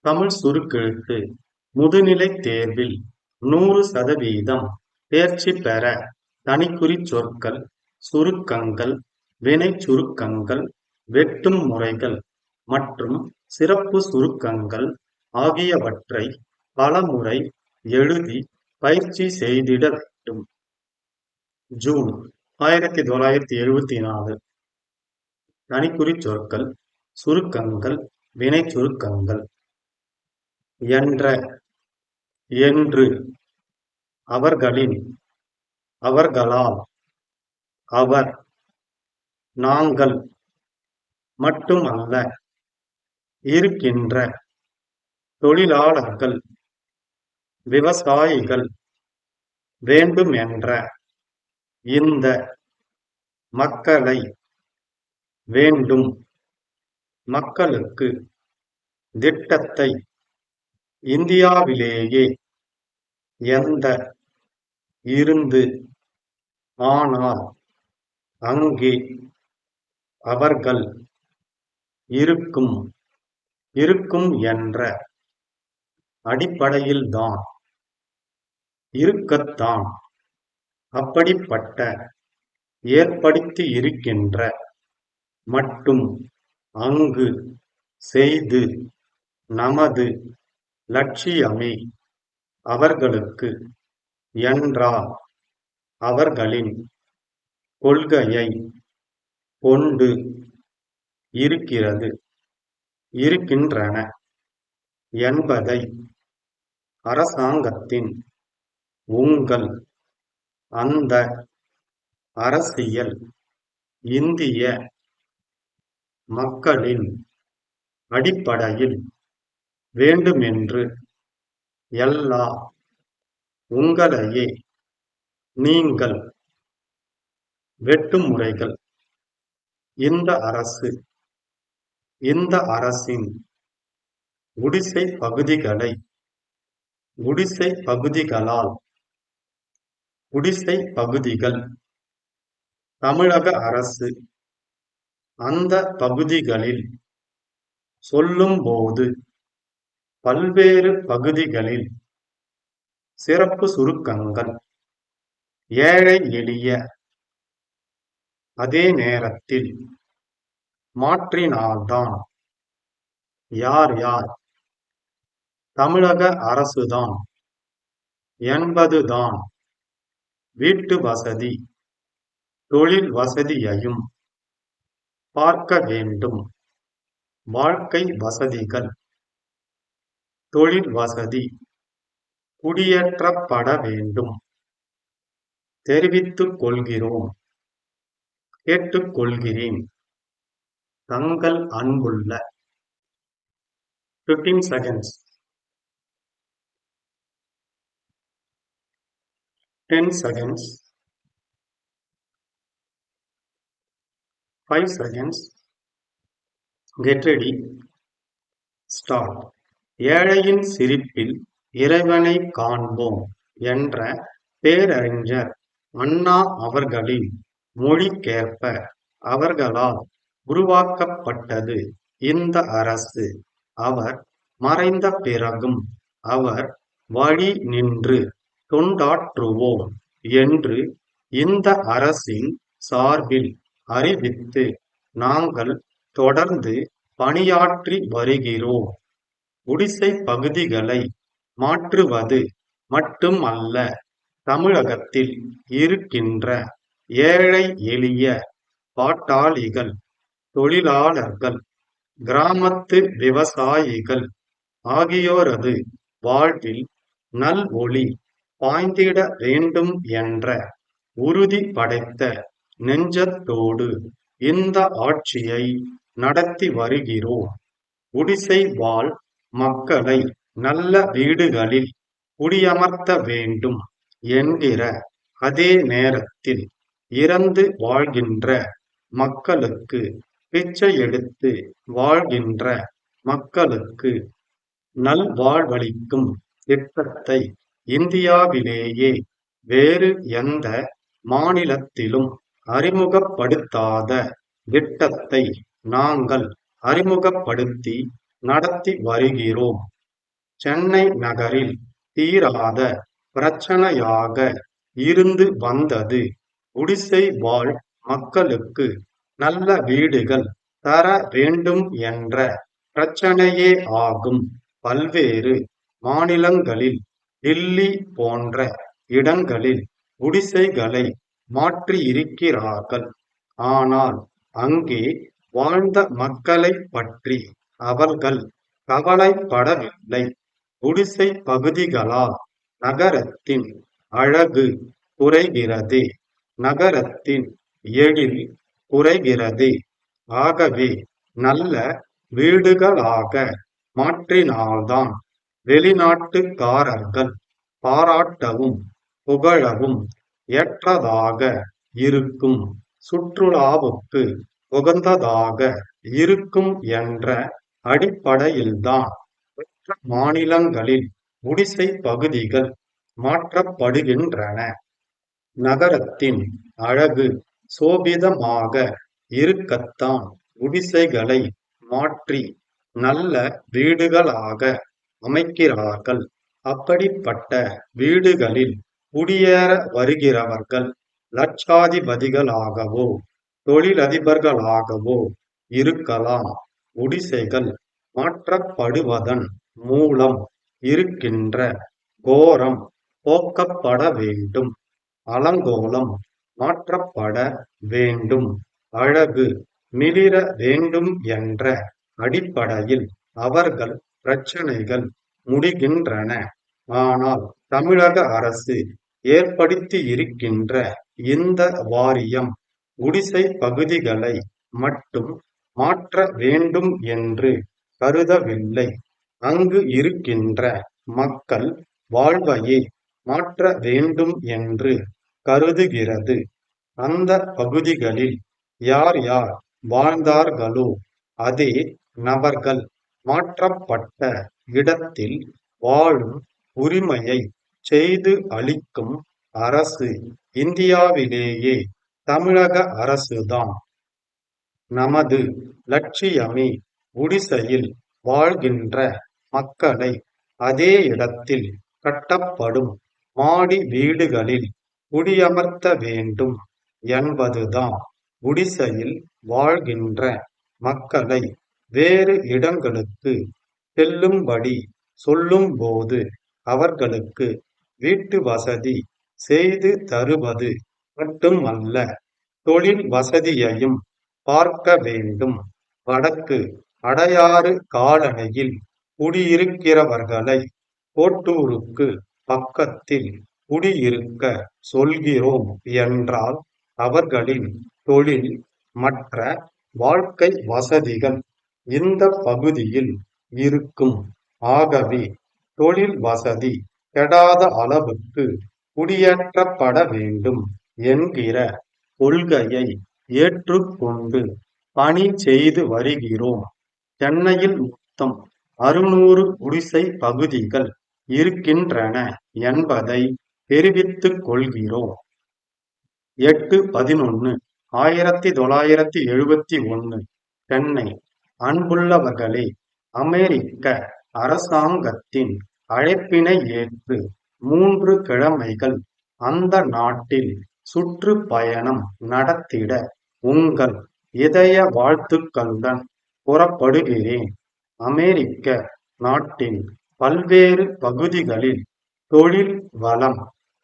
தமிழ் சுருக்கெழுத்து முதுநிலைத் தேர்வில் 100% தேர்ச்சி பெற தனிக்குறிச் சொற்கள், சுருக்கங்கள், வினைச் சுருக்கங்கள், வெட்டும் முறைகள் மற்றும் சிறப்பு சுருக்கங்கள் ஆகியவற்றை பலமுறை எழுதி பயிற்சி செய்திட வேண்டும். ஜூன் 1974. தனிக்குறிச் சொற்கள், சுருக்கங்கள், வினைச் சுருக்கங்கள். என்ற, என்று, அவர்களின், அவர்களால், அவர், நாங்கள், மட்டுமல்ல, இருக்கின்ற, தொழிலாளர்கள், விவசாயிகள், வேண்டுமென்ற, இந்த, மக்களை, வேண்டும், மக்களுக்கு, திட்டத்தை, இந்தியாவிலேயே, எந்த, இருந்து, ஆனால், அங்கே, அவர்கள், இருக்கும், இருக்கும் என்ற, அடிப்படையில்தான், இருக்கத்தான், அப்படிப்பட்ட, ஏற்படுத்தி இருக்கின்ற, மட்டும், அங்கு, செய்து, நமது, லட்சியமே, அவர்களுக்கு, என்றால், அவர்களின், கொள்கையை, கொண்டு, இருக்கிறது, இருக்கின்றன, என்பதை, அரசாங்கத்தின், உங்கள், அந்த, அரசியல், இந்திய, மக்களின், அடிப்படையில், வேண்டுமென்று, எல்லா, உங்களையே, நீங்கள், வெட்டும் முறைகள், இந்த அரசு, இந்த அரசின், குடிசை பகுதிகளை, குடிசை பகுதிகளால், குடிசை பகுதிகள், தமிழக அரசு, அந்த பகுதிகளில், சொல்லும்போது, பல்வேறு பகுதிகளில், சிறப்பு சுருக்கங்கள், ஏழை எளிய, அதே நேரத்தில், மாற்றினால்தான், யார் யார், தமிழக அரசுதான், என்பதுதான், வீட்டு வசதி, தொழில் வசதியையும், பார்க்க வேண்டும், வாழ்க்கை வசதிகள், தொழில் வசதி, குடியேற்றப்பட வேண்டும், தெரிவித்துக் கொள்கிறோம், கேட்டுக்கொள்கிறேன், தங்கள் அன்புள்ள. 15 seconds. 10 seconds. 5 seconds. Get ready. Start. ஏழையின் சிரிப்பில் இறைவனை காண்போம் என்ற பேரறிஞர் அண்ணா அவர்களின் மொழிக்கேற்ப அவர்களால் உருவாக்கப்பட்டது இந்த அரசு. அவர் மறைந்த பிறகும் அவர் வழி நின்று தொண்டாற்றுவோம் என்று இந்த அரசின் சார்பில் அறிவித்து நாங்கள் தொடர்ந்து பணியாற்றி வருகிறோம். குடிசை பகுதிகளை மாற்றுவது மட்டுமல்ல, தமிழகத்தில் இருக்கின்ற ஏழை எளிய பாட்டாளிகள், தொழிலாளர்கள், கிராமத்து விவசாயிகள் ஆகியோரது வாழ்வில் நல் ஒளி பாய்ந்திட வேண்டும் என்ற உறுதி படைத்த நெஞ்சத்தோடு இந்த ஆட்சியை நடத்தி வருகிறோம். குடிசை வாழ் மக்களை நல்ல வீடுகளில் குடியமர்த்த வேண்டும் என்கிற அதே நேரத்தில் இறந்து வாழ்கின்ற மக்களுக்கு, பிச்சை எடுத்து வாழ்கின்ற மக்களுக்கு நல்வாழ்வளிக்கும் திட்டத்தை இந்தியாவிலேயே வேறு எந்த மாநிலத்திலும் அறிமுகப்படுத்தாத திட்டத்தை நாங்கள் அறிமுகப்படுத்தி நடத்தி வருகிறோம். சென்னை நகரில் தீராத பிரச்சனையாக இருந்து வந்தது குடிசை வாழ் மக்களுக்கு நல்ல வீடுகள் தர வேண்டும் என்ற பிரச்சனையே ஆகும். பல்வேறு மாநிலங்களில் டில்லி போன்ற இடங்களில் குடிசைகளை மாற்றியிருக்கிறார்கள். ஆனால் அங்கே வாழ்ந்த மக்களைப் பற்றி அவர்கள் கவலைப்படவில்லை. குடிசை பகுதிகளால் நகரத்தின் அழகு குறைகிறதே, நகரத்தின் எழில் குறைகிறதே. ஆகவே நல்ல வீடுகளாக மாற்றினால்தான் வெளிநாட்டுக்காரர்கள் பாராட்டவும் புகழவும் ஏற்றதாக இருக்கும், சுற்றுலாவுக்கு உகந்ததாக இருக்கும் என்ற அடிப்படையில்தான் மற்ற மாநிலங்களில் குடிசை பகுதிகள் மாற்றப்படுகின்றன. நகரத்தின் அழகு சோபிதமாக இருக்கத்தான் குடிசைகளை மாற்றி நல்ல வீடுகளாக அமைக்கிறார்கள். அப்படிப்பட்ட வீடுகளில் குடியேற வருகிறவர்கள் லட்சாதிபதிகளாகவோ தொழிலதிபர்களாகவோ இருக்கலாம். குடிசைகள் மாற்றப்படுவதன் மூலம் இருக்கின்ற கோரம் போக்கப்பட வேண்டும், அலங்கோலம் மாற்றப்பட வேண்டும், அழகு மிளிர வேண்டும் என்ற அடிப்படையில் அவர்கள் பிரச்சனைகள் முடிகின்றன. ஆனால் தமிழக அரசு ஏற்படுத்தியிருக்கின்ற இந்த வாரியம் குடிசை பகுதிகளை மட்டும் மாற்ற வேண்டும் என்று கருதவில்லை, அங்கு இருக்கின்ற மக்கள் வாழ்வையே மாற்ற வேண்டும் என்று கருதுகிறது. அந்த பகுதிகளில் யார் யார் வாழ்ந்தார்களோ அதே நபர்கள் மாற்றப்பட்ட இடத்தில் வாழும் உரிமையை செய்து அளிக்கும் அரசு இந்தியாவிலேயே தமிழக அரசுதான். நமது லட்சியமே குடிசையில் வாழ்கின்ற மக்களை அதே இடத்தில் கட்டப்படும் மாடி வீடுகளில் குடியமர்த்த வேண்டும் என்பதுதான். குடிசையில் வாழ்கின்ற மக்களை வேறு இடங்களுக்கு செல்லும்படி சொல்லும்போது அவர்களுக்கு வீட்டு வசதி செய்து தருவது மட்டுமல்ல, தொழில் வசதியையும் பார்க்க வேண்டும். வடக்கு அடையாறு காலனியில் குடியிருக்கிறவர்களை கோட்டூருக்கு பக்கத்தில் குடியிருக்க சொல்கிறோம் என்றால் அவர்களின் தொழில் மற்ற வாழ்க்கை வசதிகள் இந்த பகுதியில் இருக்கும். ஆகவே தொழில் வசதி கெடாத அளவுக்கு குடியேற்றப்பட வேண்டும் என்கிற கொள்கையை ஏற்றுக்கொண்டு பணி செய்து வருகிறோம். சென்னையில் மொத்தம் 600 குடிசை பகுதிகள் இருக்கின்றன என்பதை தெரிவித்துக் கொள்கிறோம். 8/11/1971 சென்னை. அன்புள்ளவர்களே, அமெரிக்க அரசாங்கத்தின் அழைப்பினை ஏற்று 3 கிழமைகள் அந்த நாட்டில் சுற்றுப்பயணம் நடத்திட உங்கள் இதய வாழ்த்துக்களுடன் புறப்படுகிறேன். அமெரிக்க நாட்டின் பல்வேறு பகுதிகளில் தொழில் வளம்,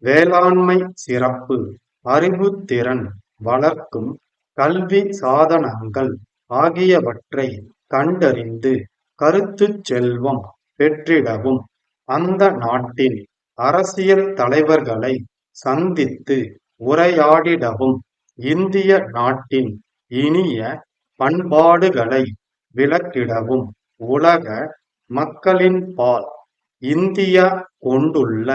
வேளாண்மை சிறப்பு, அறிவுத்திறன் வளர்க்கும் கல்வி சாதனங்கள் ஆகியவற்றை கண்டறிந்து கருத்துச் செல்வம் பெற்றிடவும், அந்த நாட்டின் அரசியல் தலைவர்களை சந்தித்து உரையாடிடவும், இந்திய நாட்டின் இனிய பண்பாடுகளை விளக்கிடவும், உலக மக்களின் பால் இந்தியா கொண்டுள்ள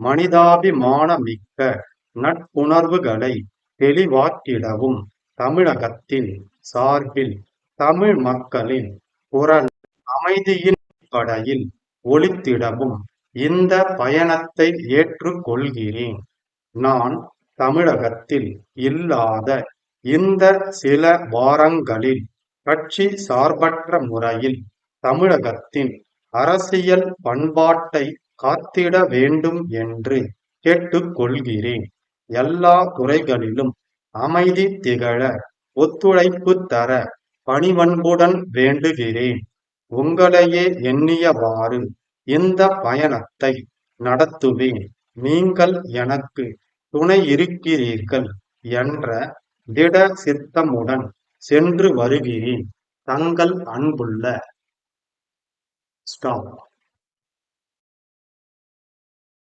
மனிதாபிமானமிக்க நட்புணர்வுகளை தெளிவாக்கிடவும், தமிழகத்தின் சார்பில் தமிழ் மக்களின் குரல் அமைதியின் அடிப்படையில் ஒலித்திடவும் இந்த பயணத்தை ஏற்றுக்கொள்கிறேன். நான் தமிழகத்தில் இல்லாத இந்த சில வாரங்களில் கட்சி சார்பற்ற முறையில் தமிழகத்தின் அரசியல் பண்பாட்டை காத்திட வேண்டும் என்று கேட்டுக் கொள்கிறேன். எல்லா துறைகளிலும் அமைதி திகழ ஒத்துழைப்பு தர பணிவன்புடன் வேண்டுகிறேன். உங்களையே எண்ணியவாறு இந்த பயணத்தை நடத்துவேன். நீங்கள் எனக்கு துணையிருக்கிறீர்கள் என்ற திட சித்தமுடன் சென்று வருகிறேன். தங்கள் அன்புள்ள ஸ்டாப்.